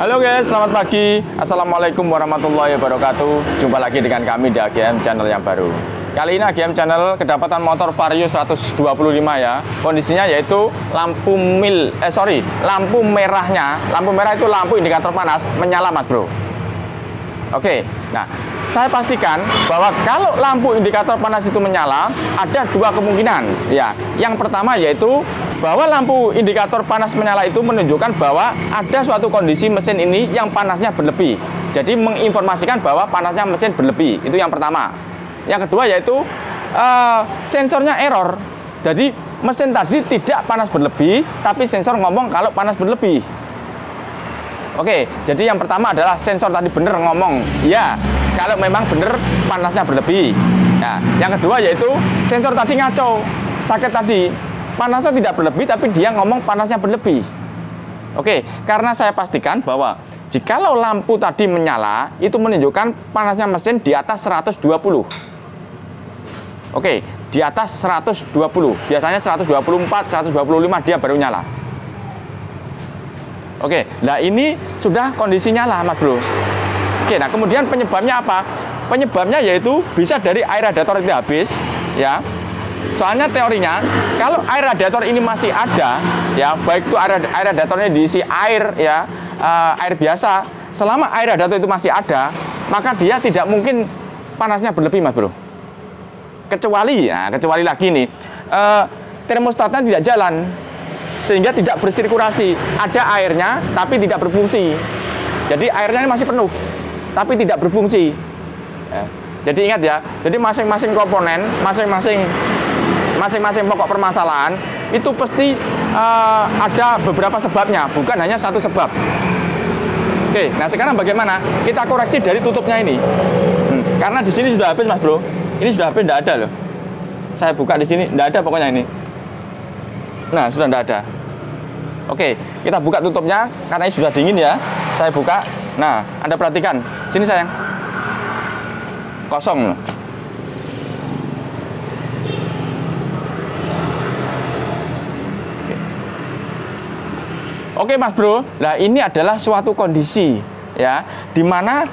Halo guys, selamat pagi. Assalamualaikum warahmatullahi wabarakatuh. Jumpa lagi dengan kami di AGM Channel yang baru. Kali ini AGM Channel kedapatan motor Vario 125 ya. Kondisinya yaitu lampu merahnya. Lampu merah itu lampu indikator panas menyala, Mas Bro. Oke, nah saya pastikan bahwa kalau lampu indikator panas itu menyala, ada dua kemungkinan ya. Yang pertama yaitu bahwa lampu indikator panas menyala itu menunjukkan bahwa ada suatu kondisi mesin ini yang panasnya berlebih. Jadi menginformasikan bahwa panasnya mesin berlebih. Itu yang pertama. Yang kedua yaitu sensornya error. Jadi mesin tadi tidak panas berlebih, tapi sensor ngomong kalau panas berlebih. Oke, jadi yang pertama adalah sensor tadi bener ngomong ya, kalau memang bener panasnya berlebih. Nah, yang kedua yaitu sensor tadi ngaco, sakit tadi, panasnya tidak berlebih tapi dia ngomong panasnya berlebih. Oke, karena saya pastikan bahwa jikalau lampu tadi menyala, itu menunjukkan panasnya mesin di atas 120. Oke, di atas 120. Biasanya 124, 125 dia baru nyala. Oke, nah ini sudah kondisi nyala, Mas Bro. Oke, nah kemudian penyebabnya apa? Penyebabnya yaitu bisa dari air radiator itu habis, ya. Soalnya teorinya, kalau air radiator ini masih ada, ya, baik itu air radiatornya diisi air, ya, air biasa, selama air radiator itu masih ada, maka dia tidak mungkin panasnya berlebih, Mas Bro. Kecuali lagi nih, termostatnya tidak jalan, sehingga tidak bersirkulasi. Ada airnya tapi tidak berfungsi. Jadi airnya ini masih penuh tapi tidak berfungsi ya. Jadi ingat ya, jadi masing-masing komponen, masing-masing pokok permasalahan itu pasti ada beberapa sebabnya, bukan hanya satu sebab. Oke, nah sekarang bagaimana kita koreksi dari tutupnya ini? Karena di sini sudah habis, Mas Bro. Ini sudah habis, tidak ada loh. Saya buka di sini, tidak ada pokoknya ini. Nah, sudah tidak ada. Oke, kita buka tutupnya karena ini sudah dingin ya. Saya buka. Nah, Anda perhatikan. Sini sayang. Kosong loh. Oke, Mas Bro. Nah, ini adalah suatu kondisi ya, di mana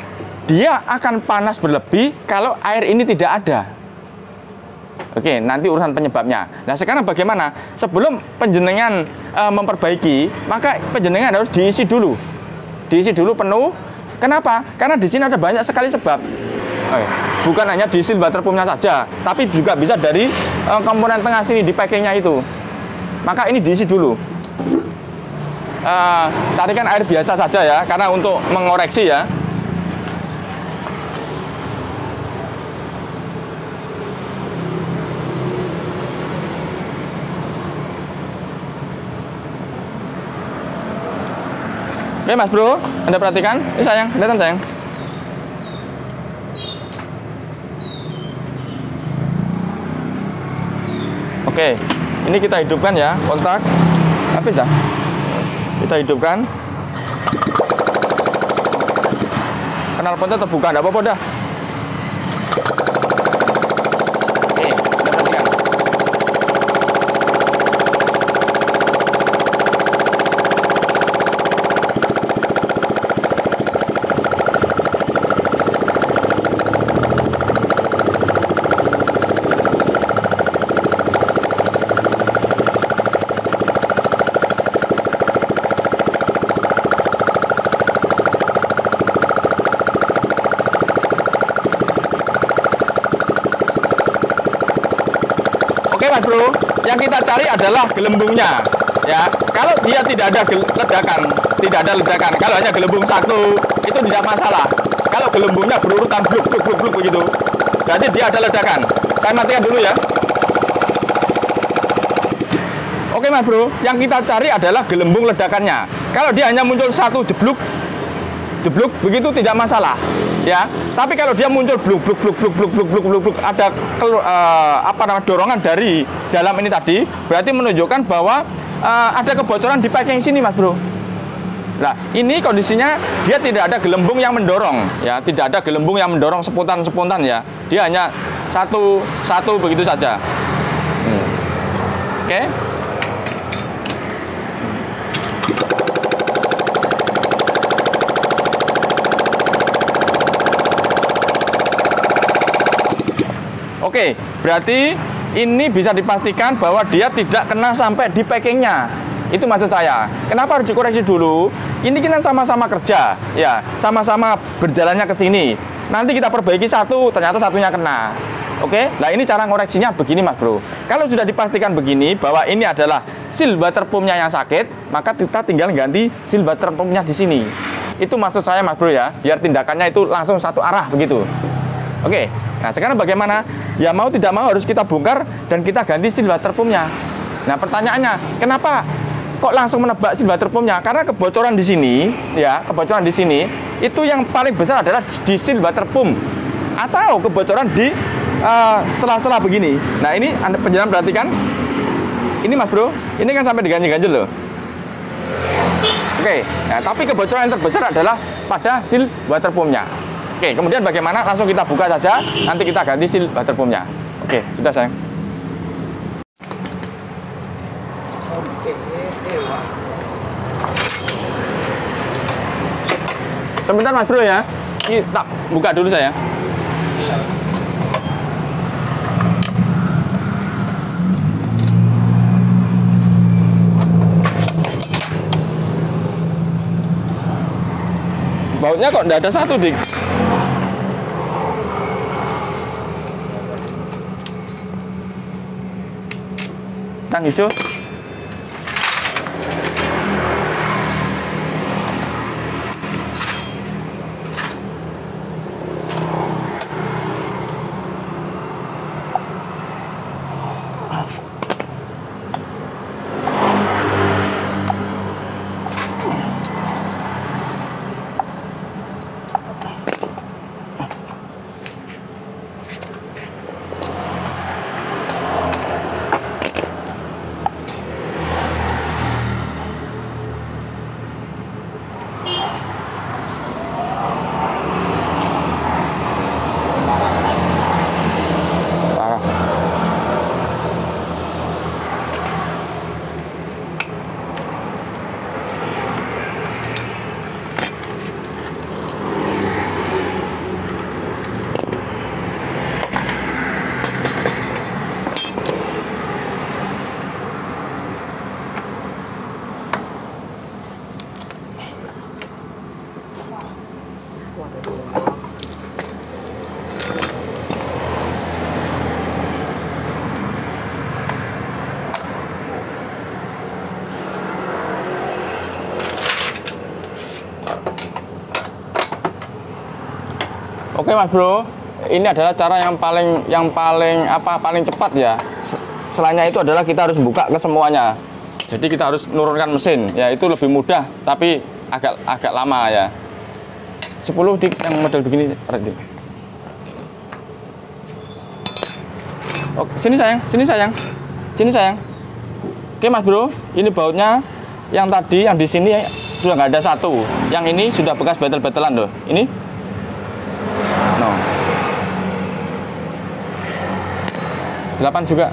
dia akan panas berlebih kalau air ini tidak ada. Oke, nanti urusan penyebabnya. Nah, sekarang bagaimana? Sebelum penjenengan memperbaiki, maka penjenengan harus diisi dulu. Diisi dulu penuh. Kenapa? Karena di sini ada banyak sekali sebab. Bukan hanya di seal water pumpnya saja, tapi juga bisa dari komponen tengah sini di packingnya itu. Maka ini diisi dulu. Carikan air biasa saja ya, karena untuk mengoreksi ya. Oke, Mas Bro, Anda perhatikan. Ini sayang, kelihatan sayang. Oke, ini kita hidupkan ya, kontak. Habis dah. Kita hidupkan. Knalpotnya terbuka, enggak apa-apa dah. Oke, Anda perhatikan. Oke, Mas Bro, yang kita cari adalah gelembungnya ya. Kalau dia tidak ada ledakan, kalau hanya gelembung satu itu tidak masalah. Kalau gelembungnya berurutan bluk begitu, berarti dia ada ledakan. Saya matikan dulu ya. Oke, Mas Bro, yang kita cari adalah gelembung ledakannya. Kalau dia hanya muncul satu jebluk begitu tidak masalah ya. Tapi kalau dia muncul bluk ada dorongan dari dalam ini tadi, berarti menunjukkan bahwa ada kebocoran di packing sini, Mas Bro. Nah, ini kondisinya dia tidak ada gelembung yang mendorong ya, tidak ada gelembung yang mendorong spontan ya. Dia hanya satu begitu saja. Oke. Oke, berarti ini bisa dipastikan bahwa dia tidak kena sampai di packingnya. Itu maksud saya. Kenapa harus dikoreksi dulu? Ini kita sama-sama kerja, ya, sama-sama berjalannya ke sini. Nanti kita perbaiki satu, ternyata satunya kena. Oke, nah ini cara ngoreksinya begini Mas Bro. Kalau sudah dipastikan begini bahwa ini adalah seal water pumpnya yang sakit, maka kita tinggal ganti seal water pumpnya di sini. Itu maksud saya Mas Bro ya, biar tindakannya itu langsung satu arah begitu. Oke, nah sekarang bagaimana? Ya mau tidak mau harus kita bongkar dan kita ganti seal water pumpnya. Nah pertanyaannya, kenapa kok langsung menebak seal water pumpnya? Karena kebocoran di sini, ya kebocoran di sini itu yang paling besar adalah di seal water pump atau kebocoran di setelah begini. Nah ini Anda penjelasan perhatikan. Ini Mas Bro, ini kan sampai diganjel-ganjel loh. Oke, nah, tapi kebocoran yang terbesar adalah pada seal water pumpnya. Oke, kemudian bagaimana? Langsung kita buka saja, nanti kita ganti seal water pumpnya. Oke, sudah sayang. Sebentar Mas Bro ya, kita buka dulu saya. Bautnya kok enggak ada satu, Dik? Tang hijau. Oke Mas Bro, ini adalah cara yang paling cepat ya. Selainnya itu adalah kita harus buka ke semuanya. Jadi kita harus nurunkan mesin, ya itu lebih mudah, tapi agak lama ya. 10 Dik yang model begini, Dik. Oke, sini sayang, sini sayang, sini sayang. Oke Mas Bro, ini bautnya yang tadi yang di sini sudah nggak ada satu. Yang ini sudah bekas betel-betelan loh. Ini. No. 8 juga.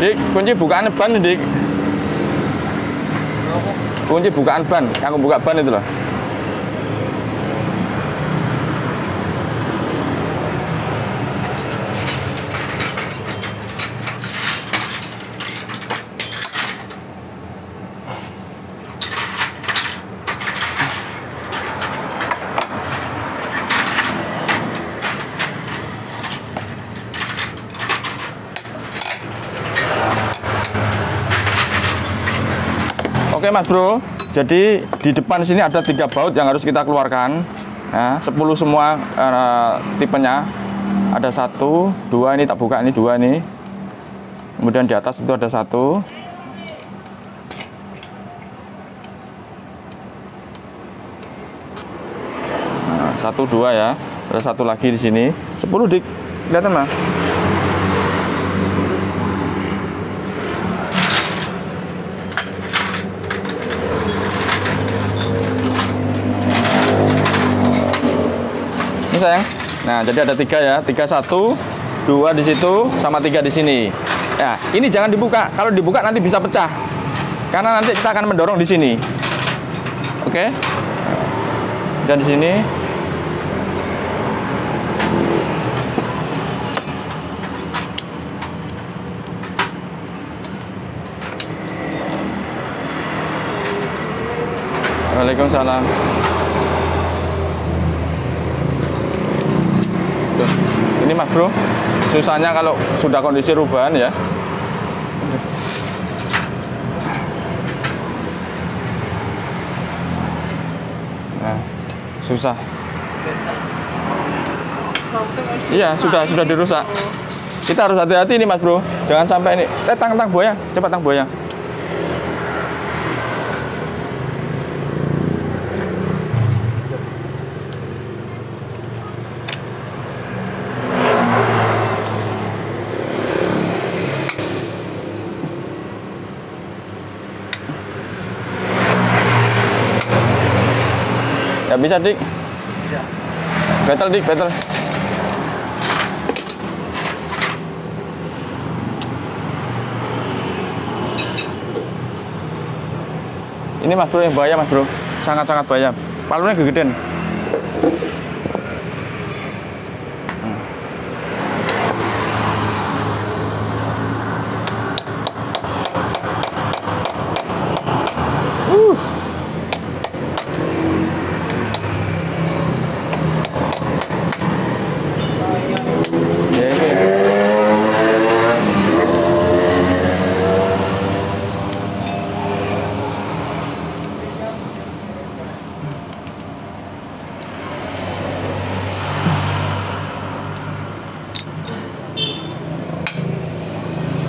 Dik, kunci bukaan ban nih, Dik. Kunci bukaan ban, yang aku buka ban itu loh. Oke Mas Bro, jadi di depan sini ada 3 baut yang harus kita keluarkan ya, 10 semua tipenya. Ada 1, 2, ini tak buka, ini 2 nih. Kemudian di atas itu ada 1. Nah, 1, 2 ya. Ada 1 lagi di sini. 10 Dik, kelihatan Mas? sayang. Nah, jadi ada 3 ya, 3 1, 2 di situ, sama 3 di sini. Ya, ini jangan dibuka. Kalau dibuka nanti bisa pecah. Karena nanti kita akan mendorong di sini. Oke. Dan di sini. Waalaikumsalam. Tuh. Ini Mas Bro, susahnya kalau sudah kondisi rubahan ya. Nah, susah. Iya, sudah dirusak. Kita harus hati-hati ini Mas Bro. Jangan sampai ini. Tang buaya, cepat tang buaya. Ya bisa dik. Betel dik, betel. Ini Mas Bro yang bahaya Mas Bro, sangat-sangat bahaya. Palunya gedean.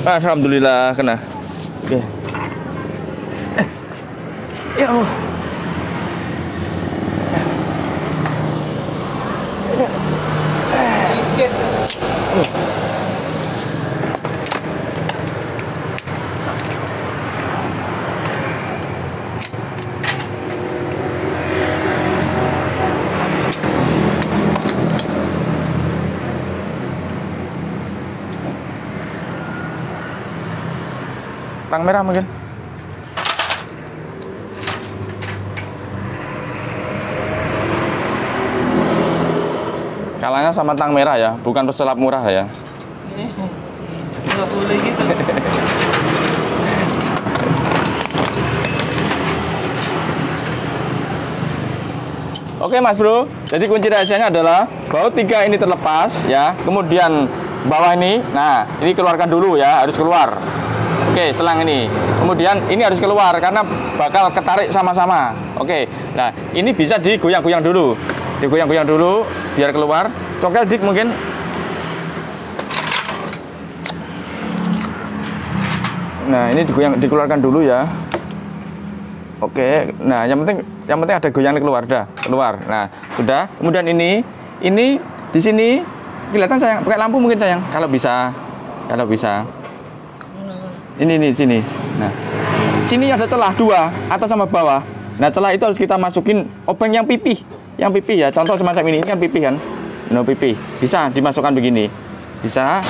Alhamdulillah kena. Oke. Ya Allah. Tang merah mungkin. Kalahnya sama tang merah ya, bukan pesulap murah ya. Nggak boleh gitu. Oke Mas Bro, jadi kunci rahasianya adalah baut 3 ini terlepas ya, kemudian bawah ini, nah ini keluarkan dulu ya, harus keluar. Oke, selang ini. Kemudian ini harus keluar karena bakal ketarik sama-sama. Oke. Nah, ini bisa digoyang-goyang dulu. Digoyang-goyang dulu biar keluar. Cokel dik mungkin. Nah, ini dikeluarkan dulu ya. Oke. Nah, yang penting ada goyang keluar dah, keluar. Nah, sudah. Kemudian ini di sini kelihatan sayang, pakai lampu mungkin sayang kalau bisa. Kalau bisa. Ini di sini. Nah, sini ada celah 2, atas sama bawah. Nah, celah itu harus kita masukin obeng yang pipih ya. Contoh semacam ini kan pipih kan. No pipih. Bisa dimasukkan begini. Bisa.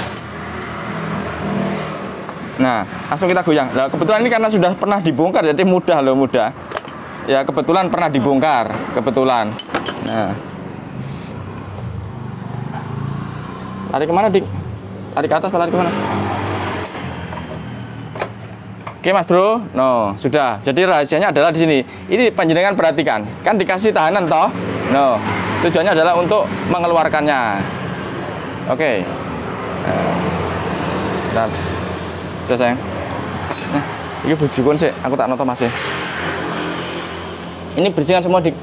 Nah, langsung kita goyang. Nah, kebetulan ini karena sudah pernah dibongkar jadi mudah. Ya, kebetulan pernah dibongkar, kebetulan. Nah. Lari kemana, Dik? Lari ke atas atau lari kemana? Oke Mas Bro, no sudah. Jadi rahasianya adalah di sini. Ini panjenengan perhatikan, kan dikasih tahanan toh. No, tujuannya adalah untuk mengeluarkannya. Oke. Nah, sudah sayang. Nah, ini bujukun sih. Aku tak nonton masih. Ini bersihkan semua dik.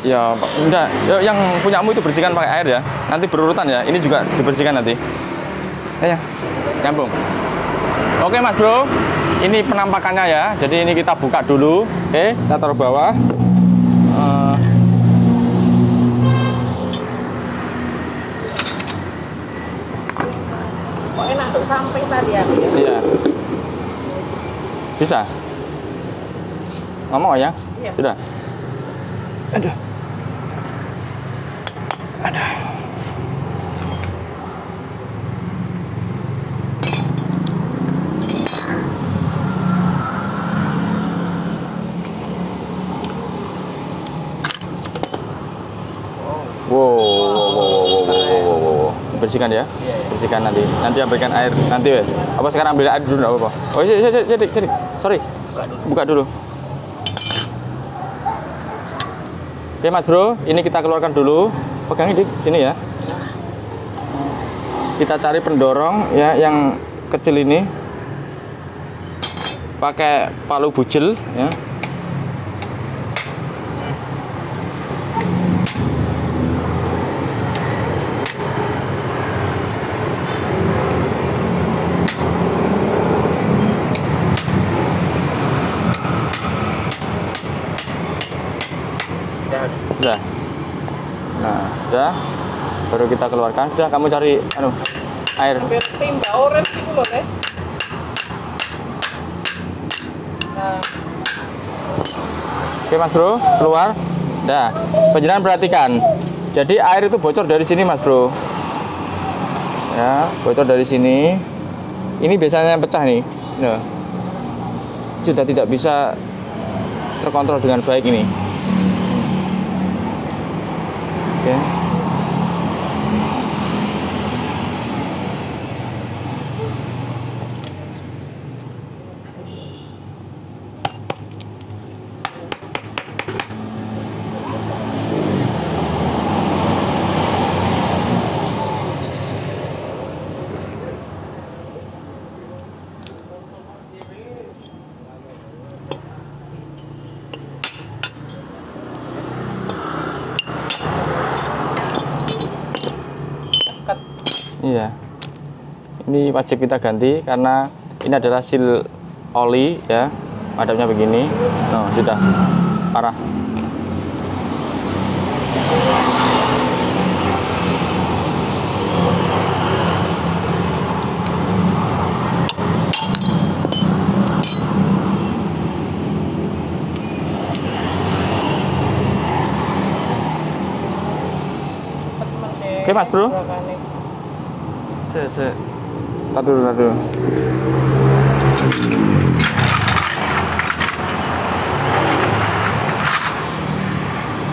Ya, enggak. Yang punyamu itu bersihkan pakai air ya. Nanti berurutan ya. Ini juga dibersihkan nanti. Ya, nyambung. Oke Mas Bro, ini penampakannya ya. Jadi ini kita buka dulu. Oke, kita taruh bawah. Kok enak untuk samping tadi ya? Iya. Bisa. Ngomong ya? Iya. Sudah. Aduh. dibersihkan ya. Iya. Bersihkan nanti. Nanti ambilkan air nanti ya. Apa sekarang ambil air dulu enggak apa-apa. Oh, jadi. Sorry. Buka dulu. Oke, Mas Bro, ini kita keluarkan dulu. Pegangin di sini ya. Kita cari pendorong ya yang kecil ini. Pakai palu bujel ya. Udah. Nah, udah. Baru kita keluarkan. Sudah, kamu cari air. Hampir timba oren gitu loh, Teh. Nah, Oke, Mas Bro, keluar. Dah. Penjelasan perhatikan. Jadi air itu bocor dari sini, Mas Bro. Ya, bocor dari sini. Ini biasanya yang pecah nih. Nah. Sudah tidak bisa terkontrol dengan baik ini. Oke. Iya, ini wajib kita ganti karena ini adalah seal oli ya, madamnya begini. No, sudah parah. Oke, Mas Bro. Tar dulu.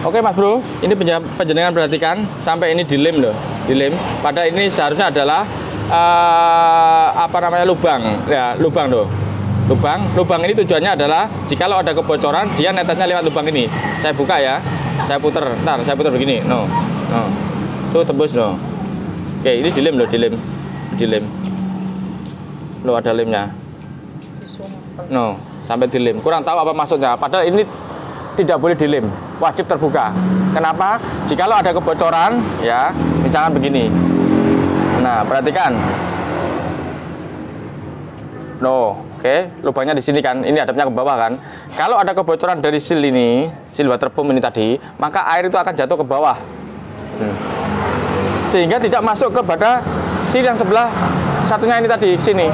Oke, Mas Bro, ini penjenengan perhatikan sampai ini dilem loh, dilem. Padahal ini seharusnya adalah lubang, ya lubang loh. Lubang ini tujuannya adalah jikalau ada kebocoran dia netesnya lewat lubang ini. Saya buka ya, saya puter begini, no, tuh tembus no. Oke, ini dilem loh, dilem. Loh, ada lemnya. No, sampai dilem. Kurang tahu apa maksudnya. Padahal ini tidak boleh dilem, wajib terbuka. Kenapa? Jikalau ada kebocoran, ya, misalkan begini. Nah, perhatikan. No, oke, lubangnya di sini kan. Ini hadapnya ke bawah kan. Kalau ada kebocoran dari seal ini, seal water pump ini tadi, maka air itu akan jatuh ke bawah. Sehingga tidak masuk kepada seal yang sebelah satunya ini tadi sini,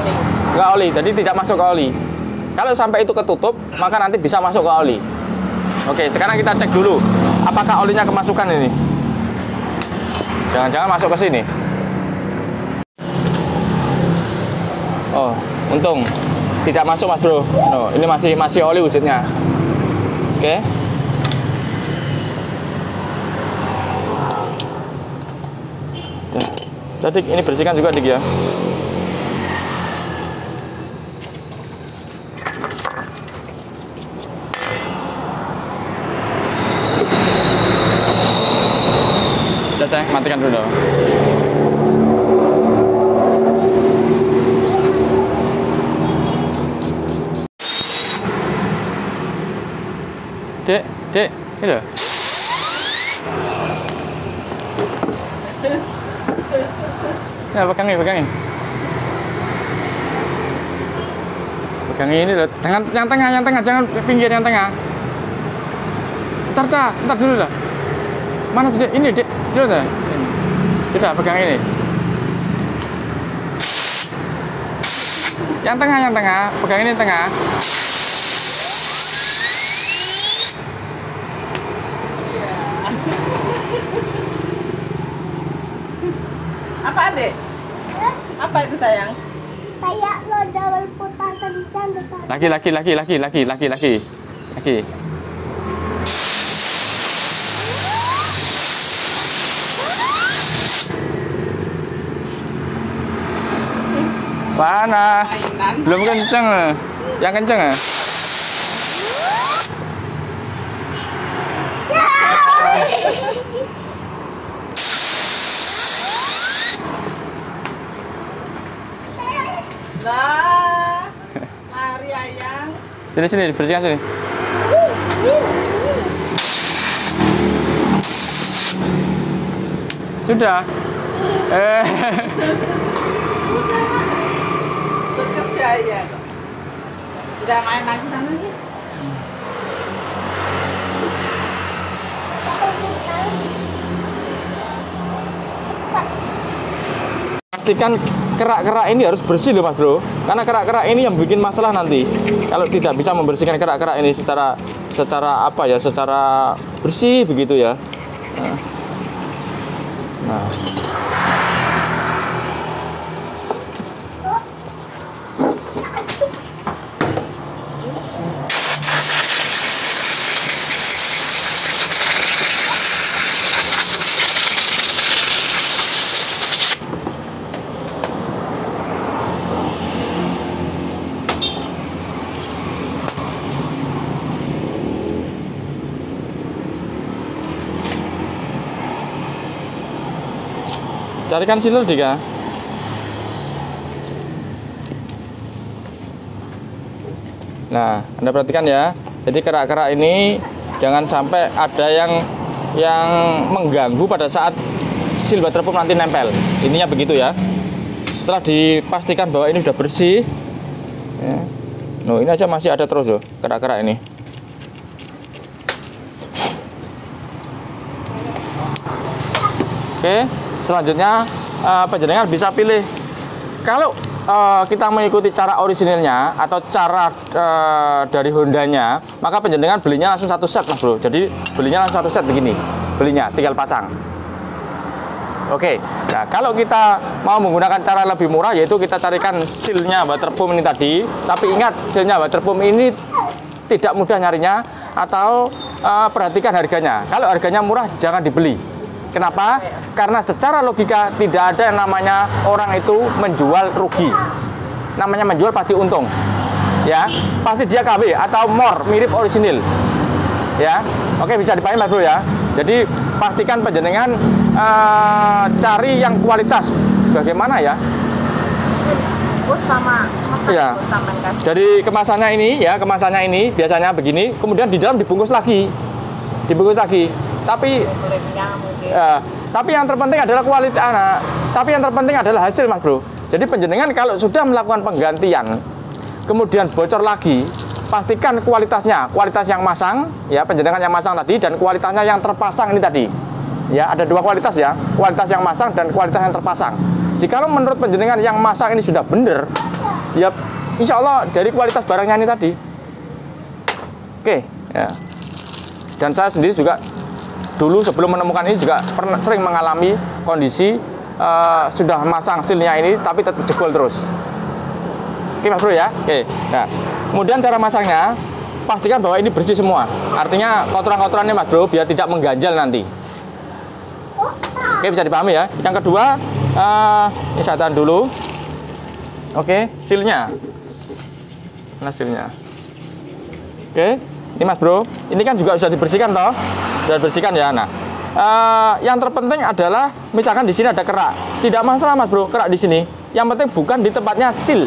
nggak oli, jadi tidak masuk ke oli. Kalau sampai itu ketutup, maka nanti bisa masuk ke oli. Oke, sekarang kita cek dulu apakah olinya kemasukan ini. Jangan-jangan masuk ke sini. Oh, untung tidak masuk, Mas Bro. No, ini masih oli wujudnya. Oke. Jadi ini bersihkan juga Dik ya. Udah, saya matikan dulu. Dek, ini loh. Ya, pegangin. Pegangin ini loh. Yang tengah, jangan pinggir, yang tengah. Ntar dulu lah. Mana sih, Dek? Ini, Dek. Dulu dah. Sudah, pegang ini. Yang tengah. Pegang ini tengah. apa, Dek? Apa itu, sayang? Kayak roda berputar kencang besar. Laki. Mana? Mainan. Belum kenceng. Yang kenceng ya? Lah, lari ayang. Sini dibersihkan sini. Sudah. Bekerja ya. Udah main lagi sana nih. Pastikan kerak-kerak ini harus bersih loh Mas Bro, karena kerak-kerak ini yang bikin masalah nanti kalau tidak bisa membersihkan kerak-kerak ini secara apa ya, secara bersih begitu ya. Nah. Carikan sealer Dika. Nah, Anda perhatikan ya. Jadi kerak-kerak ini jangan sampai ada yang mengganggu pada saat seal water pump nanti nempel. Ininya begitu ya. Setelah dipastikan bahwa ini sudah bersih, ya. Nah, ini aja masih ada terus loh kerak-kerak ini. Oke. Selanjutnya penjenengan bisa pilih kalau kita mengikuti cara orisinilnya atau cara dari Hondanya, maka penjenengan belinya langsung satu set Mas Bro. Jadi belinya langsung satu set begini, belinya tinggal pasang. Oke, nah kalau kita mau menggunakan cara lebih murah, yaitu kita carikan sealnya water pump ini tadi. Tapi ingat, sealnya water pump ini tidak mudah nyarinya, atau perhatikan harganya. Kalau harganya murah jangan dibeli. Kenapa? Karena secara logika tidak ada yang namanya orang itu menjual rugi. Namanya menjual pasti untung. Ya, pasti dia KW atau more mirip orisinil. Ya. Oke, bisa dipahami Mas Bro ya. Jadi pastikan penjenengan cari yang kualitas. Bagaimana ya? Bungkus sama Ya. Dari kemasannya ini ya, kemasannya ini biasanya begini, kemudian di dalam dibungkus lagi. Dibungkus lagi. Tapi tapi yang terpenting adalah kualitas. Tapi yang terpenting adalah hasil Mas Bro. Jadi penjenengan kalau sudah melakukan penggantian kemudian bocor lagi, pastikan kualitasnya, kualitas yang masang ya, penjenengan yang masang tadi, dan kualitasnya yang terpasang ini tadi. Ya, ada dua kualitas ya, kualitas yang masang dan kualitas yang terpasang. Jikalau menurut penjenengan yang masang ini sudah benar, ya insya Allah dari kualitas barangnya ini tadi. Oke, ya. Dan saya sendiri juga dulu sebelum menemukan ini juga pernah sering mengalami kondisi sudah masang sealnya ini tapi tetap jebol terus. Oke Mas Bro ya. Oke. Nah, kemudian cara masangnya pastikan bahwa ini bersih semua. Artinya kotoran-kotorannya Mas Bro biar tidak mengganjal nanti. Oke, bisa dipahami ya. Yang kedua, ini saya tahan dulu. Oke, sealnya. Mana sealnya? Oke, ini Mas Bro. Ini kan juga sudah dibersihkan toh. Sudah dibersihkan ya. Nah, yang terpenting adalah misalkan di sini ada kerak. Tidak masalah Mas Bro, kerak di sini. Yang penting bukan di tempatnya seal.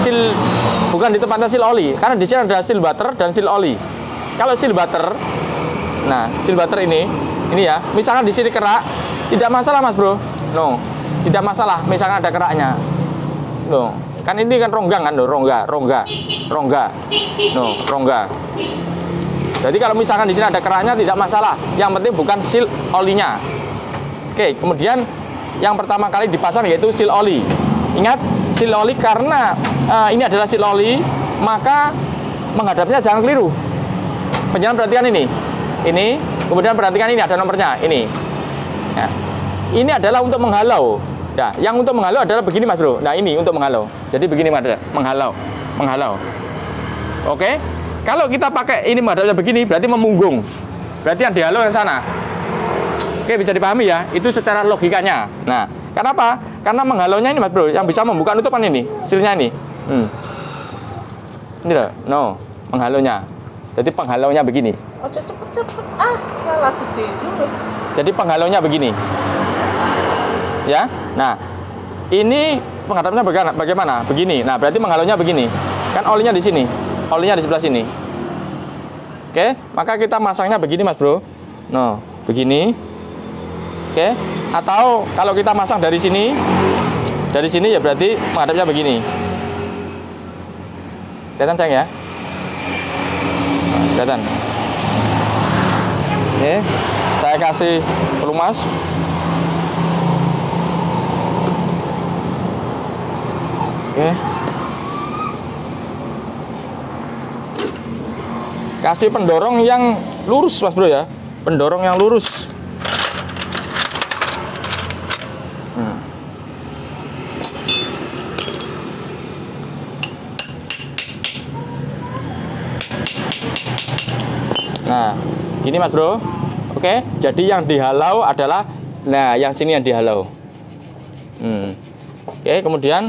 Seal bukan di tempatnya seal oli. Karena di sini ada seal butter dan seal oli. Kalau seal butter, nah, seal butter ini ya. Misalkan di sini kerak, tidak masalah Mas Bro. No, tidak masalah. Misalkan ada keraknya. No, kan ini kan ronggang kan, rongga. No, rongga. Jadi kalau misalkan di sini ada keraknya tidak masalah. Yang penting bukan seal olinya. Oke, kemudian yang pertama kali dipasang yaitu seal oli. Ingat, seal oli karena ini adalah seal oli, maka menghadapnya jangan keliru. Penjenengan perhatikan ini. Ini, kemudian perhatikan ini ada nomornya, ini. Ya. Ini adalah untuk menghalau. Nah, yang untuk menghalau adalah begini Mas Bro. Nah, ini untuk menghalau. Jadi begini Mas, menghalau. Oke. Kalau kita pakai ini menghadapnya begini, berarti memunggung. Berarti yang dihalau yang sana. Oke, bisa dipahami ya. Itu secara logikanya. Nah, kenapa? Karena menghalaunya ini Mas Bro, yang bisa membuka nutupan ini, silnya ini. Ini loh, no, menghalaunya. Jadi penghalaunya begini. Oh, cepet-cepet. Ah, salah gede juga. Jadi penghalaunya begini. Ya. Nah, ini penghadapnya bagaimana? Begini. Nah, berarti menghalaunya begini. Kan olinya di sini. Olinya di sebelah sini. Oke, maka kita masangnya begini Mas Bro. No, begini. Oke. Atau kalau kita masang dari sini ya berarti menghadapnya begini. Kelihatan sayang ya? Nah, kelihatan. Oke, saya kasih pelumas. Oke. Kasih pendorong yang lurus Mas Bro ya. Pendorong yang lurus. Nah, gini Mas Bro. Oke, jadi yang dihalau adalah, nah, yang sini yang dihalau. Oke, kemudian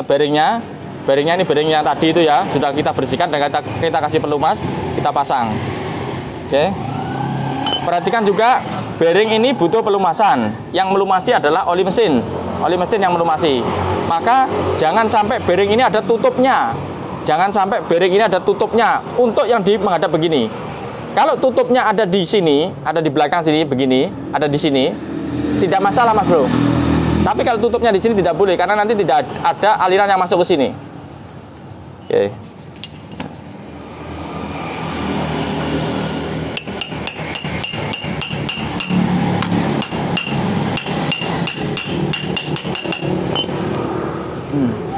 bearingnya ini bearing yang tadi itu ya, sudah kita bersihkan dan kita kasih pelumas, kita pasang. Oke. Perhatikan juga bearing ini butuh pelumasan. Yang melumasi adalah oli mesin. Oli mesin yang melumasi. Maka jangan sampai bearing ini ada tutupnya. Jangan sampai bearing ini ada tutupnya untuk yang menghadap begini. Kalau tutupnya ada di sini, ada di belakang sini begini, ada di sini, tidak masalah Mas Bro. Tapi kalau tutupnya di sini tidak boleh karena nanti tidak ada aliran yang masuk ke sini. Oke.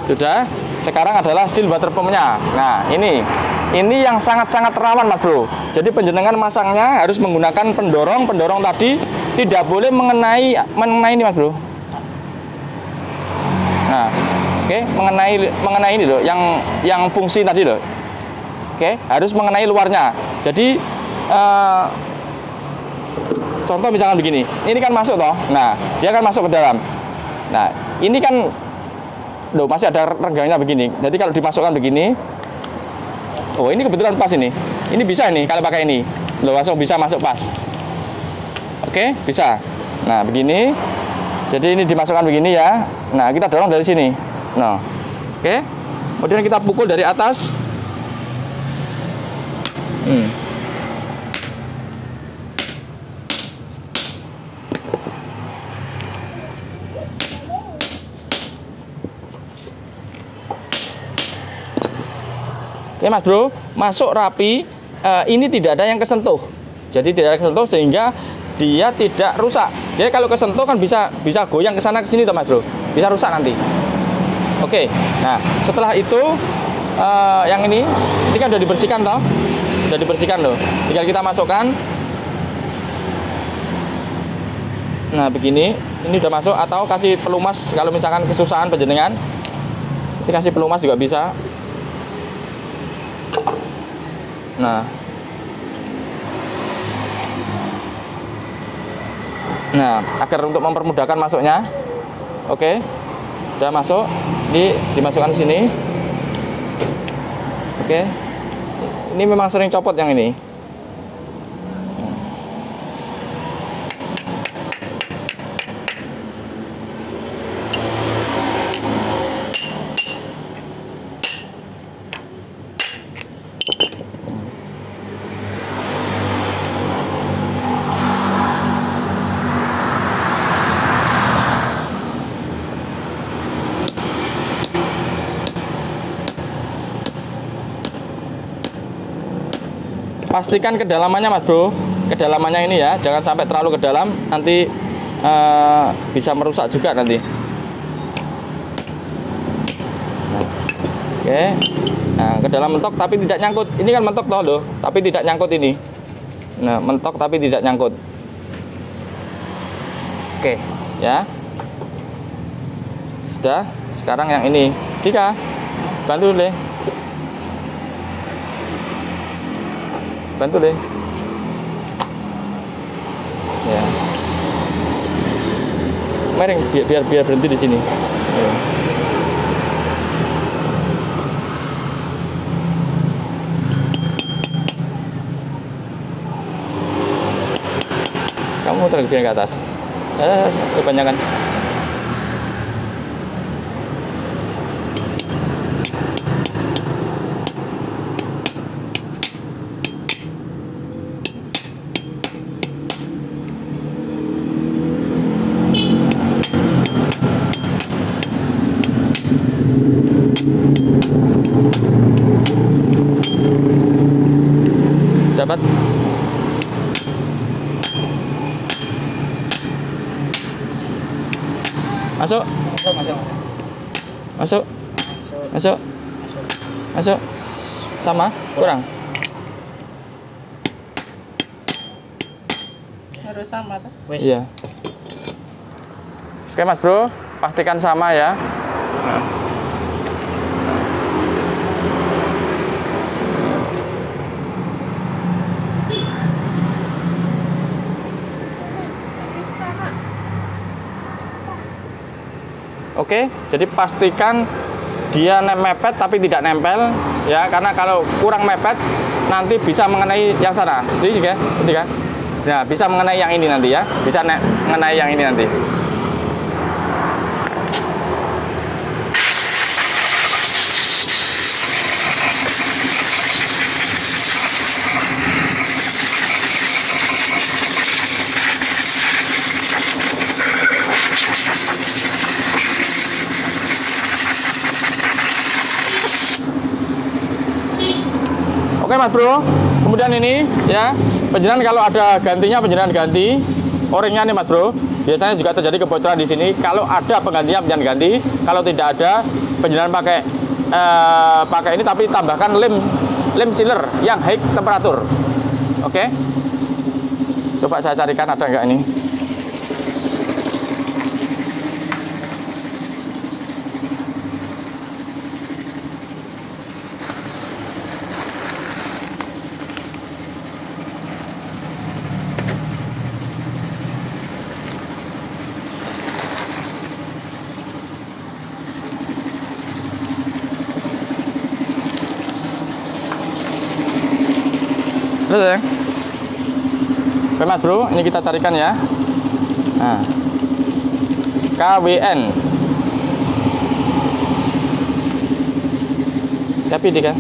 Sudah. Sekarang adalah seal water pumpnya. Nah, ini yang sangat-sangat rawan Mas Bro. Jadi penjenengan masangnya harus menggunakan pendorong tadi tidak boleh mengenai ini Mas Bro. Nah, oke, mengenai ini loh, yang fungsi tadi loh. Oke, harus mengenai luarnya. Jadi contoh misalkan begini, ini kan masuk toh. Nah, dia kan masuk ke dalam. Nah, ini kan loh, masih ada renggangnya begini. Jadi kalau dimasukkan begini, oh ini kebetulan pas ini. Ini bisa ini kalau pakai ini. Loh, langsung bisa masuk pas. Oke, bisa. Nah, begini. Jadi ini dimasukkan begini ya. Nah, kita dorong dari sini. Nah, oke. Kemudian kita pukul dari atas. Oke Mas Bro, masuk rapi. Ini tidak ada yang kesentuh. Jadi tidak ada kesentuh sehingga dia tidak rusak. Jadi kalau kesentuh kan bisa goyang ke sana ke sini toh Mas Bro. Bisa rusak nanti. Oke. Nah, setelah itu yang ini kan sudah dibersihkan toh. Sudah dibersihkan loh. Tinggal kita masukkan. Nah, begini. Ini udah masuk atau kasih pelumas kalau misalkan kesusahan penjenengan. Dikasih pelumas juga bisa. Nah, agar untuk mempermudahkan masuknya. Oke. Sudah masuk. Ini dimasukkan sini. Oke. Ini memang sering copot yang ini. Pastikan kedalamannya Mas Bro, kedalamannya ini ya, jangan sampai terlalu ke dalam, nanti bisa merusak juga nanti. Oke, nah ke dalam mentok tapi tidak nyangkut. Ini kan mentok toh loh, tapi tidak nyangkut ini. Nah mentok tapi tidak nyangkut. Oke, ya. Sudah. Sekarang yang ini, Dika, bantu deh. Bantu deh. Ya. miring biar berhenti di sini. Ya. Kamu terlalu ke atas. Kebanyakan. Dapat. Masuk. Masuk. Sama? Kurang? Harus sama tuh. Iya. Oke Mas Bro, pastikan sama ya. Oke, jadi pastikan dia mepet tapi tidak nempel ya, karena kalau kurang mepet nanti bisa mengenai yang sana. Jadi juga, kan? Nah, bisa mengenai yang ini nanti ya, bisa mengenai yang ini nanti. Oke Mas Bro, kemudian ini ya, penjenan kalau ada gantinya, penjenan ganti o-ringnya nih Mas Bro. Biasanya juga terjadi kebocoran di sini. Kalau ada penggantinya, penjenan ganti. Kalau tidak ada, penjenan pakai ini, tapi tambahkan lem sealer yang high temperatur. Oke, coba saya carikan ada nggak ini. Terus ya. Oke Mas Bro, ini kita carikan ya. Nah, KWN. Tapi dia kan.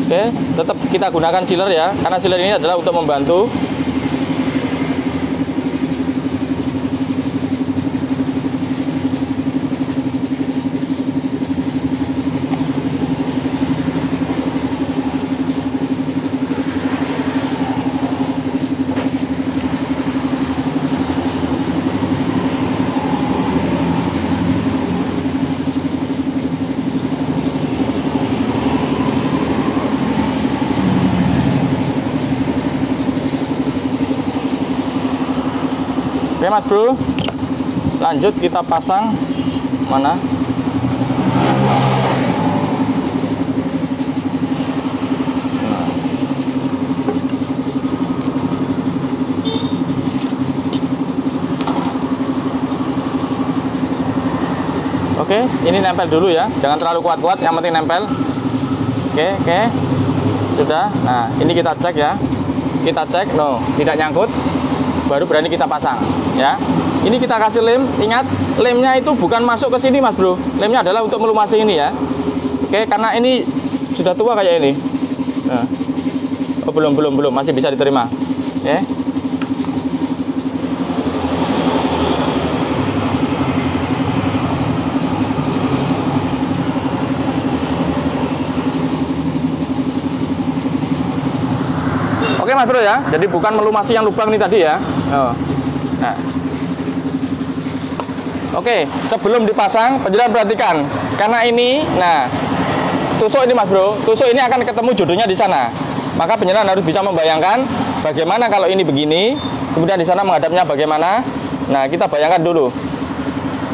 Oke, tetap kita gunakan sealer ya, karena sealer ini adalah untuk membantu. Oke Mas Bro, lanjut kita pasang mana? Oke, ini nempel dulu ya, jangan terlalu kuat-kuat, yang penting nempel. Oke, sudah. Nah, ini kita cek ya, kita cek, no, tidak nyangkut. Baru berani kita pasang ya. Ini kita kasih lem, ingat lemnya itu bukan masuk ke sini Mas Bro, lemnya adalah untuk melumasi ini ya. Oke, karena ini sudah tua kayak ini. Nah. Oh, belum, masih bisa diterima. Oke. Oke Mas Bro ya, jadi bukan melumasi yang lubang ini tadi ya. Oh. Nah. Oke, sebelum dipasang, penjenan perhatikan, karena ini, nah, tusuk ini Mas Bro, tusuk ini akan ketemu jodohnya di sana. Maka penjenan harus bisa membayangkan bagaimana kalau ini begini, kemudian di sana menghadapnya bagaimana. Nah, kita bayangkan dulu.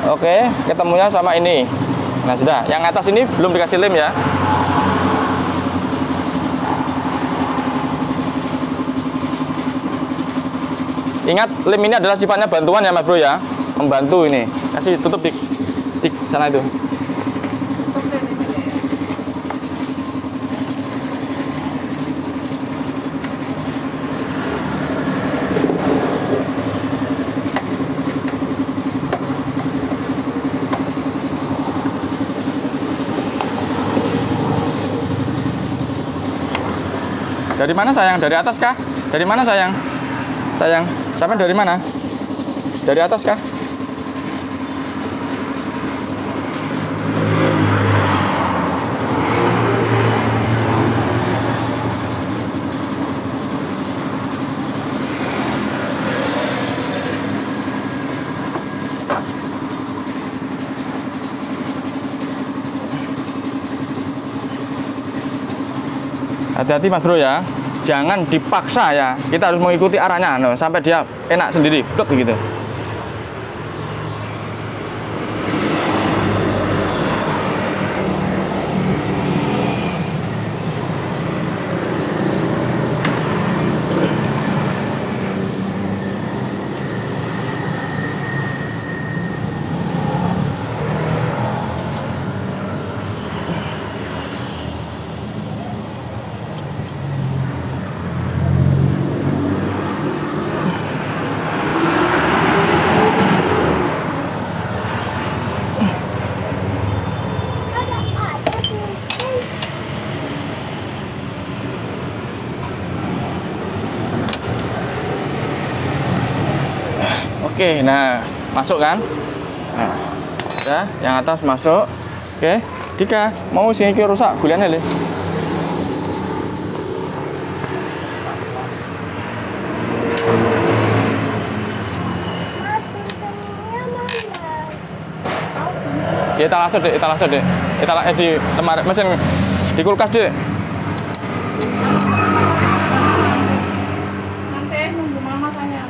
Oke, ketemunya sama ini. Nah sudah, yang atas ini belum dikasih lem ya. Ingat, lem ini adalah sifatnya bantuan ya Mas Bro ya, membantu ini. Kasih tutup di sana itu. Dari mana sayang? Dari atas kah? Dari mana sayang? Sayang, sampai dari mana? Dari atas kah? Hati-hati Mas Bro ya, jangan dipaksa ya. Kita harus mengikuti arahnya, no, sampai dia enak sendiri, klik gitu. Oke, nah masuk kan? Nah, udah, yang atas masuk. Oke, Dika mau sini ke rusak guliannya le. Kita langsung deh, di tempat mesin di kulkas deh. Nanti nunggu mama tanya.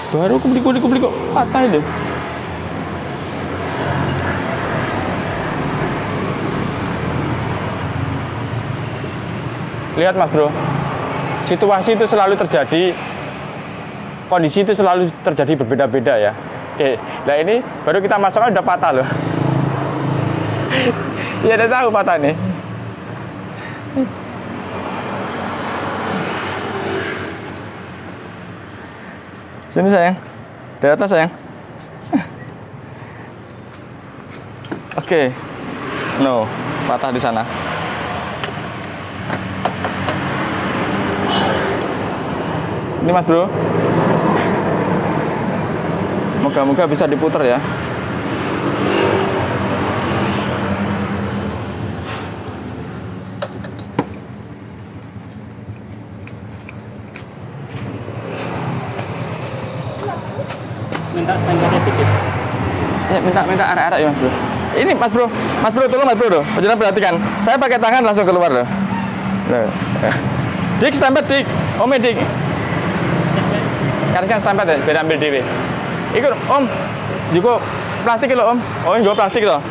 Baru kublik kok patah itu. Lihat Mas Bro, situasi itu selalu terjadi, kondisi itu selalu terjadi berbeda-beda ya. Oke, nah ini baru kita masuknya udah patah loh. Ya udah tahu patah nih. Sini sayang, dari atas sayang. Oke, no, patah di sana. Ini Mas Bro, moga-moga bisa diputar ya. Minta stempelnya dikit. Ya, minta arah-arah ya Mas Bro. Ini Mas Bro tolong Mas Bro, jangan perhatikan. Saya pakai tangan langsung keluar loh. Dik stempel dik, Om dik. Kan stempel deh, biar ambil dewe. Ikut Om, juga plastik loh Om. Oh ini juga plastik loh.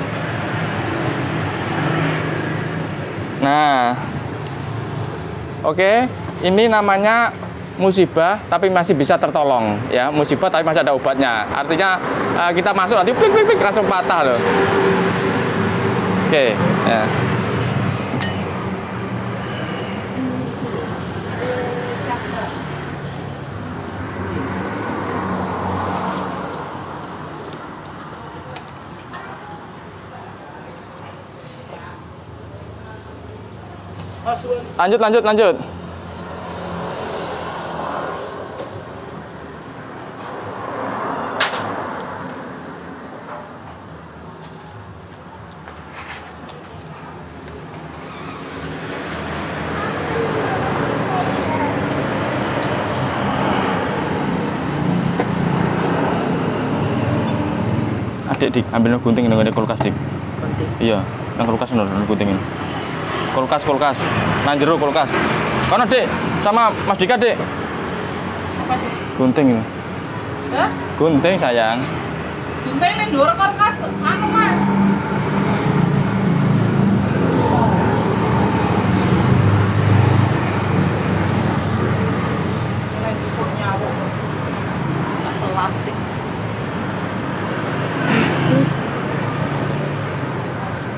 Nah, oke, ini namanya musibah tapi masih bisa tertolong ya, musibah tapi masih ada obatnya. Artinya kita masuk nanti plik langsung patah loh. Oke, ya. Lanjut. Adik dik, ambil gunting dengan kulkas dik. Gunting. Iya, yang kulkas nol gunting ini. Kulkas. Nang jero kulkas. Kono dik, sama Mas Dika dik. Apa sih? Gunting ini. Hah? Gunting sayang. Gunting ning dhuwur kulkas anu Mas. Plastik.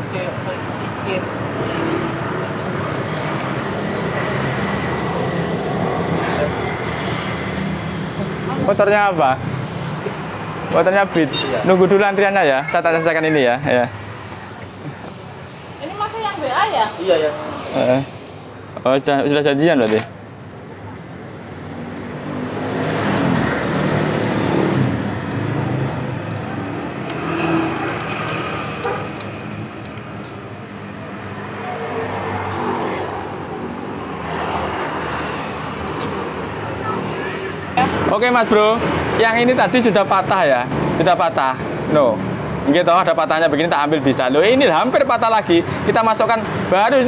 Oke, pikir. Motornya apa? Motornya Beat. Nunggu dulu antriannya ya. Saya tak selesaikan ini ya. Ya. Ini masih yang BA ya? Iya ya. Oh, sudah janjian berarti. Oke Mas Bro, yang ini tadi sudah patah ya, sudah patah. No, gitu ada patahnya begini tak ambil bisa. Loh ini hampir patah lagi. Kita masukkan baru.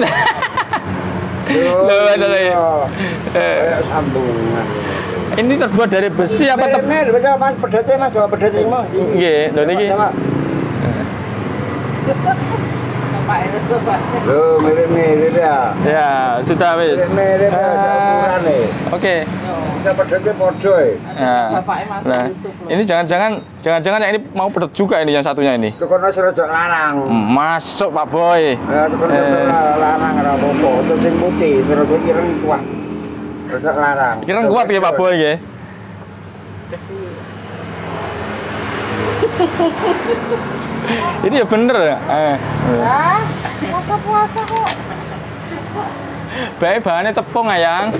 Loh, sambungan. Ini terbuat dari besi apa tep? Betul Mas, pedasnya Mas, coba pedasnya Mas. Nggih, lho niki. Bapak itu Bapak. Loh, mirip-mirip ya. Ya, sudah wis. Mirip-mirip ya, ukuran nih. Oke. Bisa pedasnya podo ya. Nah, Bapaknya masuk nah, YouTube loh. ini jangan-jangan yang ini mau pedot juga ini yang satunya ini. Tukono serojok larang. Masuk Pak Boy. Ya, tukono serojok larang ora apa-apa. Untuk sing putih, serojok ireng kuat. Serojok larang. Kira kuat ya Pak Boy nggih. Ini ya bener. Ah, puasa-puasa kok. Baik bahannya tepung ayang.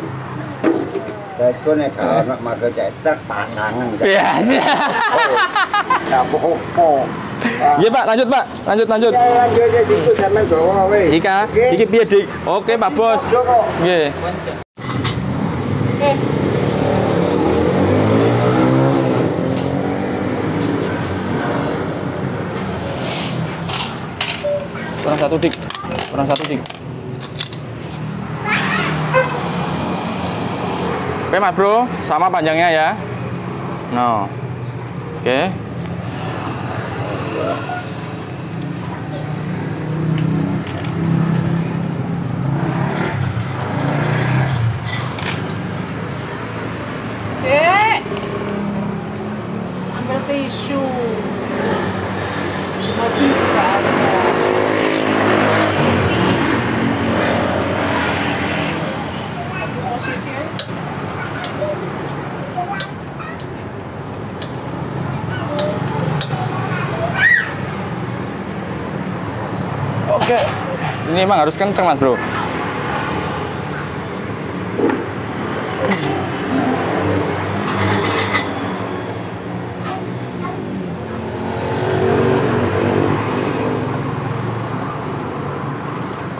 Itu nek ana make cetek pasangan. Iya. Ya apa-apa. Iya Pak, lanjut Pak. Lanjut. Ya lanjut aja itu sampean gawa wae. Ika, iki piye Dik? Oke Pak Bos. Podo kok. Nggih. Oke. Kurang satu dik. Oke Mas Bro, sama panjangnya ya. No. Oke. Ambil tisu. Cuma bisa ada. Posisi ya. Oke. Ini emang harus kenceng Mas Bro.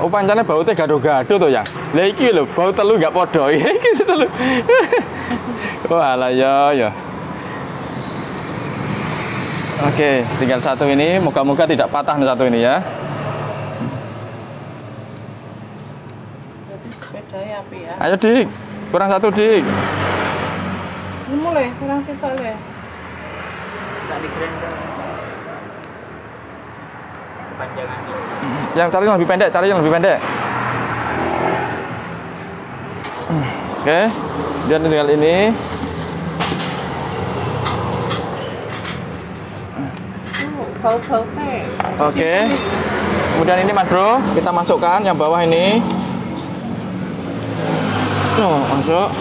Oh pancane bautnya gado-gado tuh yang. Lah iki lho, baut telu enggak podo. Iki telu. Wah lah ya. Oke, tinggal satu ini, moga-moga tidak patah nih satu ini ya. Berarti sepedanya api ya. Ayo Dik, kurang satu Dik. Ini mulai kurang sitok ya. Tak di grinder. Panjangan ini. Yang cari yang lebih pendek, Oke, dan tinggal ini. Bau-baunya. Oke. Kemudian ini Mas Bro, kita masukkan yang bawah ini. Masuk.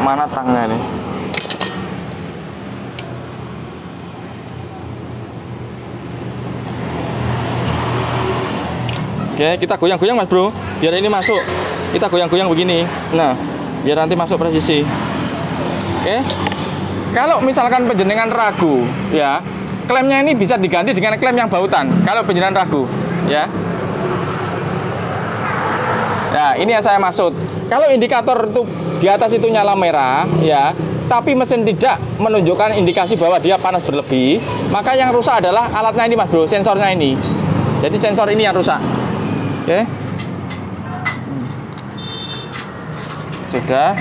Mana tangnya ini? Oke, kita goyang-goyang Mas Bro, biar ini masuk. Kita goyang-goyang begini. Nah, biar nanti masuk presisi. Oke. Kalau misalkan penjenengan ragu, ya, klemnya ini bisa diganti dengan klem yang bautan. Kalau penjenengan ragu, ya. Nah, ini yang saya maksud. Kalau indikator itu di atas itu nyala merah, ya, tapi mesin tidak menunjukkan indikasi bahwa dia panas berlebih, maka yang rusak adalah alatnya ini Mas Bro, sensornya ini. Jadi sensor ini yang rusak. Oke. Sudah.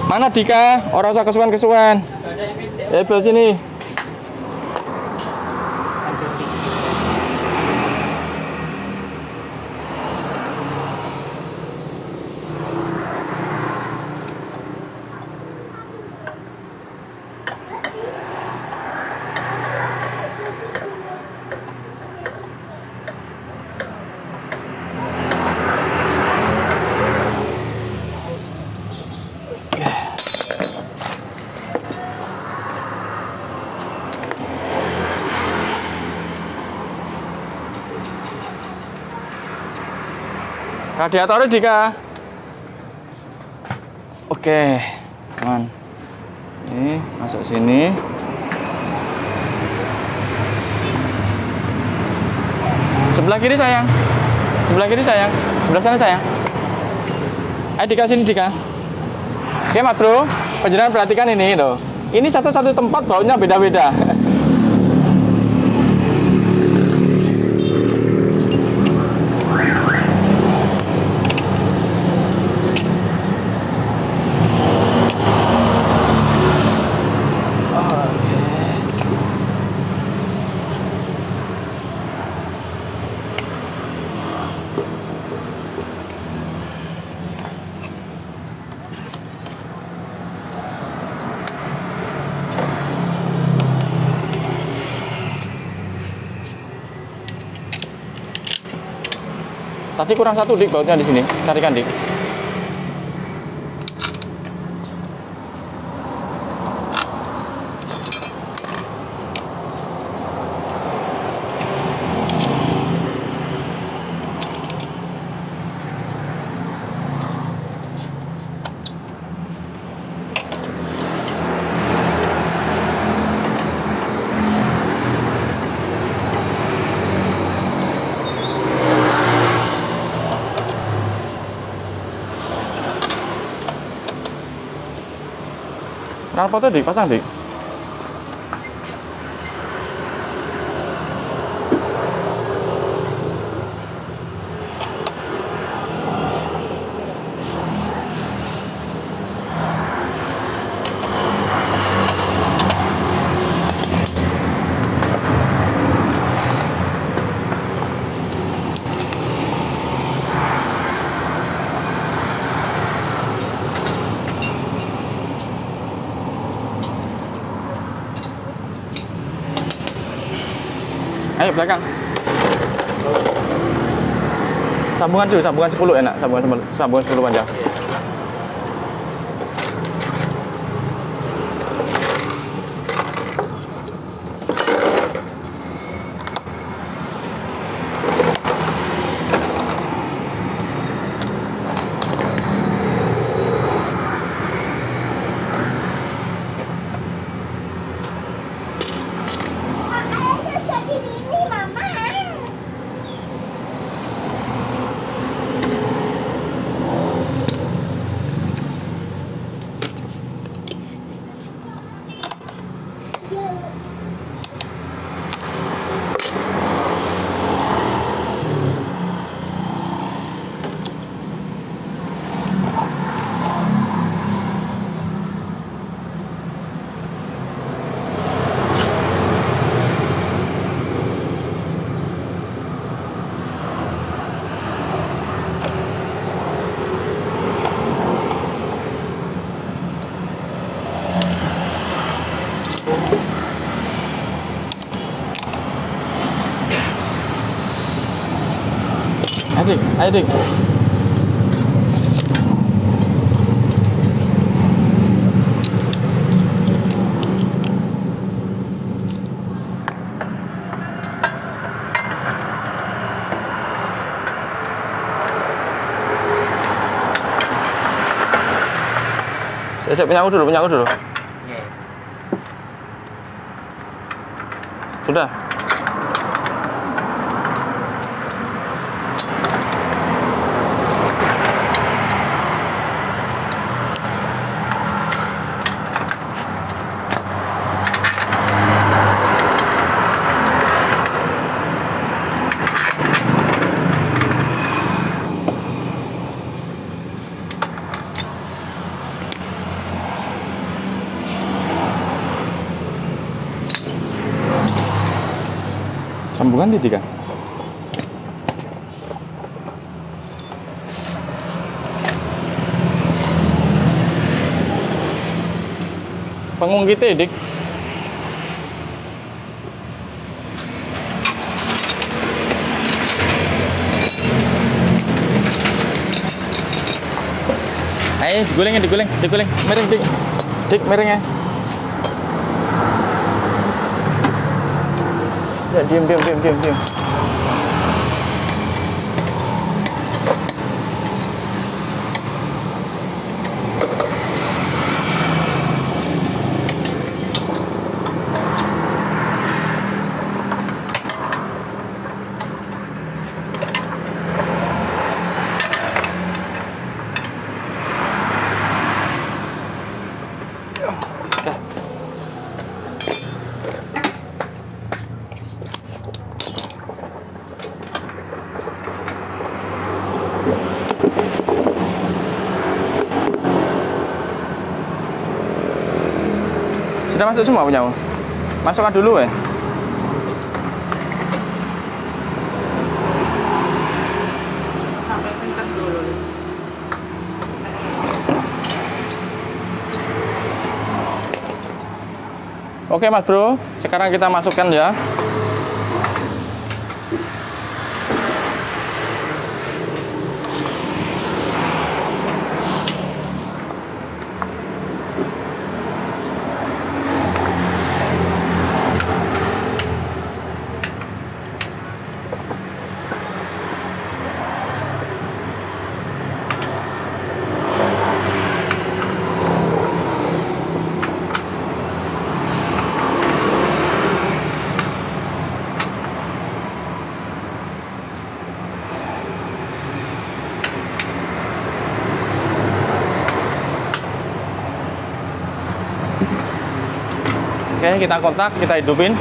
Mana Dika? Orang usah kesuwen-kesuwen. Bel sini. Radiatornya Dika. Oke, teman. Ini masuk sini. Sebelah kiri sayang. Sebelah kiri sayang. Sebelah sana sayang. Ayo Dika sini Dika. Oke Mas Bro, penjelasan perhatikan ini tuh. Ini satu-satu tempat baunya beda-beda. Tadi kurang satu Dik bautnya di sini. Carikan Dik. Knalpotnya dipasang Dik. Ayo belakang. Sambungan cuy, sambungan 10 enak, sambungan 10 panjang. Ayo Dik. Saya punya aku dulu. Iya. Sudah. Sambungan titik kan? Pengungkite dik. Ayo diguling, miring dik miring ya. Ya, diam. Sudah masuk semua punyamu? Masukkan dulu ya. Sampai singkat dulu. Oke Mas Bro, sekarang kita masukkan ya. Oke, kita kontak, kita hidupin.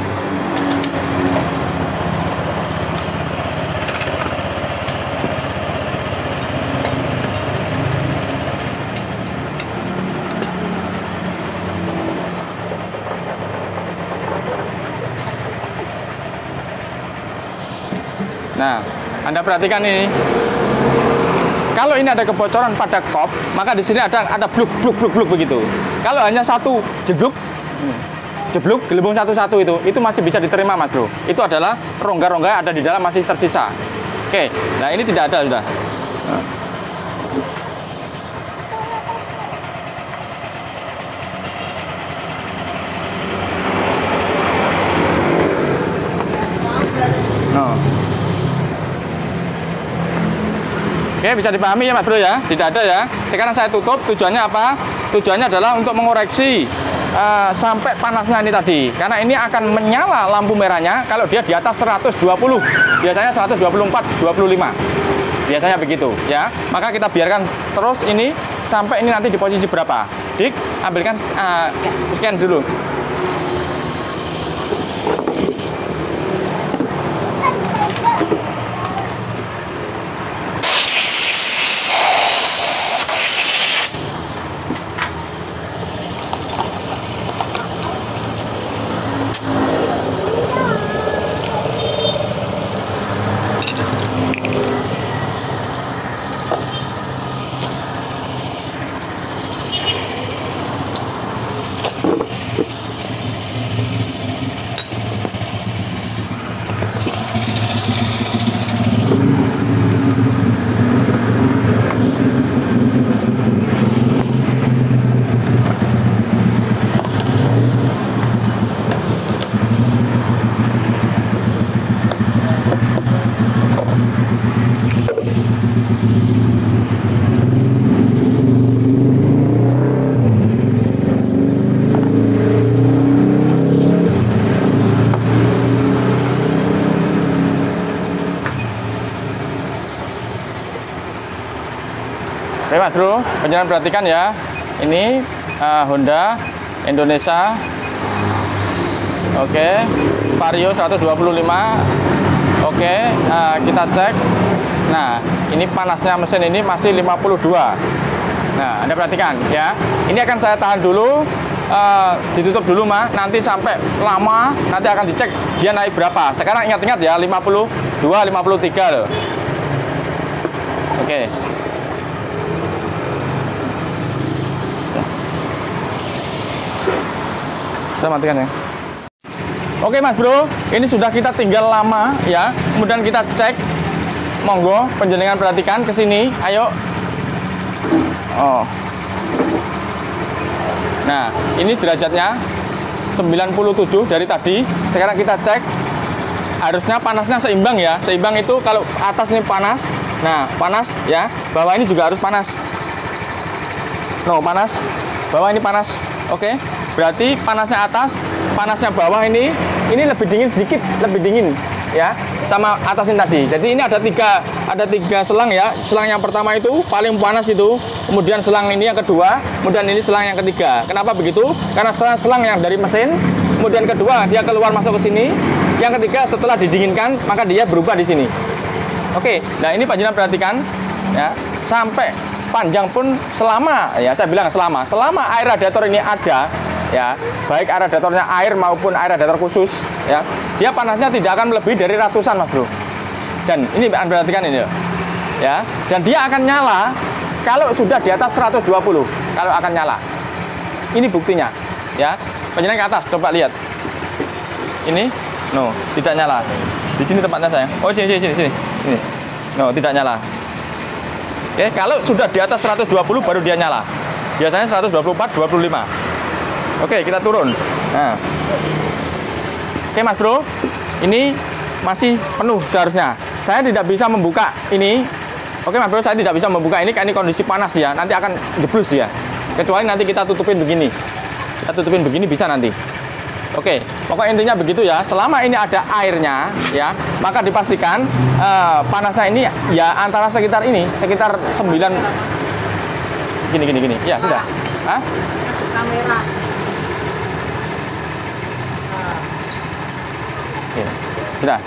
Nah, Anda perhatikan ini. Kalau ini ada kebocoran pada kop, maka di sini ada bluk begitu. Kalau hanya satu jeblok gelembung satu-satu itu masih bisa diterima Mas Bro. Itu adalah rongga-rongga ada di dalam masih tersisa. Oke, nah ini tidak ada sudah. Oke, bisa dipahami ya Mas Bro ya, tidak ada ya. Sekarang saya tutup, tujuannya apa? Tujuannya adalah untuk mengoreksi sampai panasnya ini tadi, karena ini akan menyala lampu merahnya kalau dia di atas 120, biasanya 124, 25, biasanya begitu ya. Maka kita biarkan terus ini sampai ini nanti di posisi berapa. Dik, ambilkan scan dulu. Oke Mas Bro, penjelasan perhatikan ya. Ini Honda Indonesia. Oke, Vario 125. Oke, kita cek. Nah, ini panasnya mesin ini masih 52. Nah, Anda perhatikan ya. Ini akan saya tahan dulu ditutup dulu mah, nanti sampai lama nanti akan dicek dia naik berapa. Sekarang ingat-ingat ya 52, 53 loh. Oke. Sudah matikan ya. Oke Mas Bro, ini sudah kita tinggal lama ya. Kemudian kita cek. Monggo panjenengan perhatikan ke sini. Ayo. Oh. Nah, ini derajatnya 97 dari tadi. Sekarang kita cek. Harusnya panasnya seimbang ya. Seimbang itu kalau atas ini panas. Nah, panas ya. Bawah ini juga harus panas. No, panas. Bawah ini panas. Oke. Berarti panasnya atas, panasnya bawah ini lebih dingin sedikit, lebih dingin ya sama atas ini tadi. Jadi ini ada tiga selang ya. Selang yang pertama itu paling panas itu, kemudian selang ini yang kedua, kemudian ini selang yang ketiga. Kenapa begitu? Karena selang yang dari mesin, kemudian kedua dia keluar masuk ke sini, yang ketiga setelah didinginkan maka dia berubah di sini. Oke, nah ini panjenengan perhatikan ya, sampai panjang pun selama ya saya bilang selama air radiator ini ada ya, baik air radiatornya air maupun air radiator khusus ya, dia panasnya tidak akan melebihi dari ratusan Mas Bro. Dan ini perhatikan ini ya, dan dia akan nyala kalau sudah di atas 120, kalau akan nyala. Ini buktinya ya, panjenengan ke atas coba lihat. Ini no, tidak nyala. Di sini tempatnya sayang. Oh sini. No, tidak nyala. Oke, kalau sudah di atas 120 baru dia nyala. Biasanya 124, 25. Oke, kita turun. Nah. Oke, Mas Bro. Ini masih penuh seharusnya. Saya tidak bisa membuka ini. Oke, Mas Bro, saya tidak bisa membuka ini karena ini kondisi panas ya. Nanti akan jeblus ya. Kecuali nanti kita tutupin begini. Kita tutupin begini bisa nanti. Oke, pokoknya intinya begitu ya. Selama ini ada airnya ya, maka dipastikan panasnya ini ya antara sekitar 9 gini. Ya, sudah. Hah? Kamera. Oke, sudah.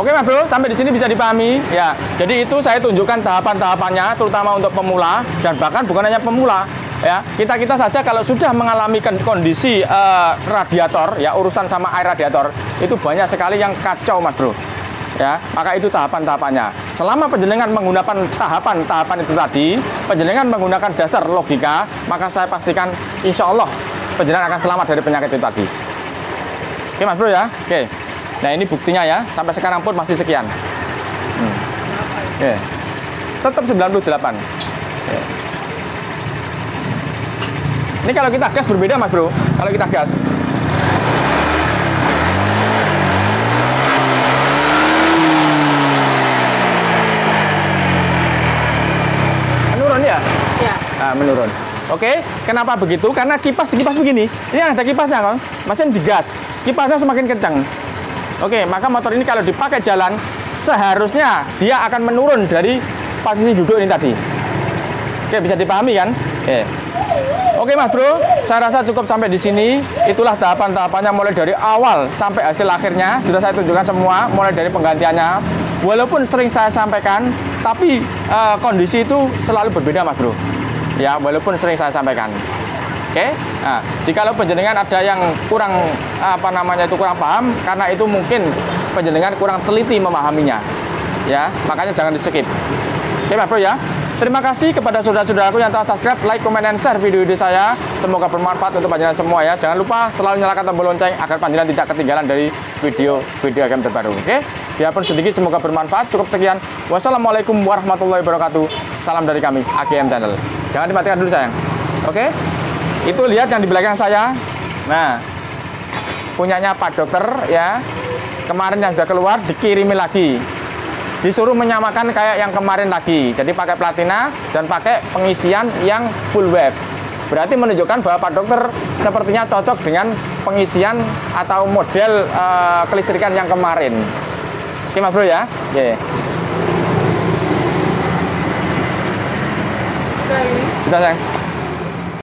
Oke Mas Bro, sampai di sini bisa dipahami ya. Jadi itu saya tunjukkan tahapan-tahapannya, terutama untuk pemula dan bahkan bukan hanya pemula ya. Kita saja kalau sudah mengalami kondisi radiator ya, urusan sama air radiator itu banyak sekali yang kacau Mas Bro. Ya, maka itu tahapan-tahapannya. Selama panjenengan menggunakan tahapan-tahapan itu tadi, panjenengan menggunakan dasar logika, maka saya pastikan insya Allah panjenengan akan selamat dari penyakit itu tadi. Oke Mas Bro ya. Oke. Nah ini buktinya ya, sampai sekarang pun masih sekian. Oke. Tetap 98. Oke. Ini kalau kita gas berbeda Mas Bro. Kalau kita gas menurun ya? Ya. Nah, menurun. Oke, kenapa begitu? Karena kipas begini. Ini ada kipasnya kan? Mesin digas. Kipasnya semakin kencang. Oke, maka motor ini kalau dipakai jalan seharusnya dia akan menurun dari posisi duduk ini tadi. Oke, bisa dipahami kan? Oke Mas Bro, saya rasa cukup sampai di sini. Itulah tahapan-tahapannya mulai dari awal sampai hasil akhirnya sudah saya tunjukkan semua, mulai dari penggantiannya. Walaupun sering saya sampaikan, tapi kondisi itu selalu berbeda Mas Bro. Ya, walaupun sering saya sampaikan. Oke. Nah, jikalau panjenengan ada yang kurang kurang paham, karena itu mungkin panjenengan kurang teliti memahaminya. Ya, makanya jangan di-skip. Oke Mas Bro ya. Terima kasih kepada saudara-saudaraku yang telah subscribe, like, comment, dan share video-video saya. Semoga bermanfaat untuk panjenengan semua ya. Jangan lupa selalu nyalakan tombol lonceng agar panjenengan tidak ketinggalan dari video-video game terbaru. Oke? Biarpun sedikit, semoga bermanfaat. Cukup sekian. Wassalamualaikum warahmatullahi wabarakatuh. Salam dari kami, AGM Channel. Jangan dimatikan dulu sayang. Oke? Itu lihat yang di belakang saya. Nah, punyanya Pak Dokter ya. Kemarin yang sudah keluar dikirimi lagi. Disuruh menyamakan kayak yang kemarin lagi. Jadi pakai platina dan pakai pengisian yang full wave. Berarti menunjukkan bahwa Pak Dokter sepertinya cocok dengan pengisian atau model kelistrikan yang kemarin. Oke Mas Bro ya. Oke. Sudah sayang.